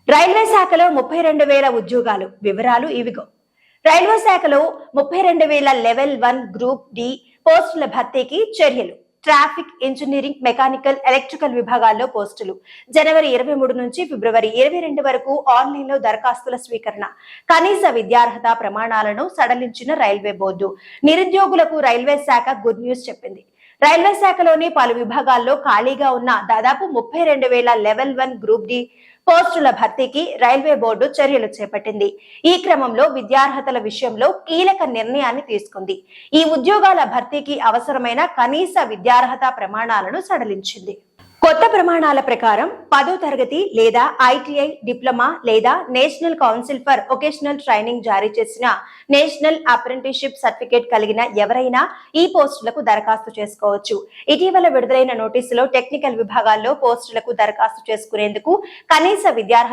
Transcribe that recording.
Railway శాఖలో 32,000 ఉద్యోగాలు వివరాలు ఇవిగో. రైల్వే శాఖలో 32,000 లెవెల్ 1 గ్రూప్ డి పోస్టుల భర్తీకి చర్యలు. ట్రాఫిక్, ఇంజనీరింగ్, మెకానికల్, ఎలక్ట్రికల్ విభాగాల్లో పోస్టులు. జనవరి 23 నుంచి ఫిబ్రవరి 22 వరకు ఆన్లైన్లో దరఖాస్తుల స్వీకరణ. కనీస విద్యార్హత ప్రమాణాలను సడలించిన రైల్వే బోర్డు. నిరుద్యోగులకు రైల్వే శాఖ గుడ్ న్యూస్ చెప్పింది. రైల్వే శాఖలోని పలు విభాగాల్లో ఖాళీగా ఉన్న దాదాపు 32,000 లెవెల్ 1 గ్రూప్ డి పోస్టుల భర్తీకి రైల్వే బోర్డు చర్యలు చేపట్టింది. ఈ క్రమంలో విద్యార్హతల విషయంలో కీలక నిర్ణయాన్ని తీసుకుంది. ఈ ఉద్యోగాల భర్తీకి అవసరమైన కనీస విద్యార్హత ప్రమాణాలను సడలించింది. కొత్త ప్రమాణాల ప్రకారం 10వ తరగతి లేదా ఐటీఐ, డిప్లొమా లేదా national council for vocational training జారీ చేసిన నేషనల్ అప్రెంటిస్షిప్ సర్టిఫికేట్ కలిగిన ఎవరైనా ఈ పోస్టులకు దరఖాస్తు చేసుకోవచ్చు. ఇటీవల విడుదలైన నోటీసులో టెక్నికల్ విభాగాల్లో పోస్టులకు దరఖాస్తు చేసుకునేందుకు కనీస విద్యార్హత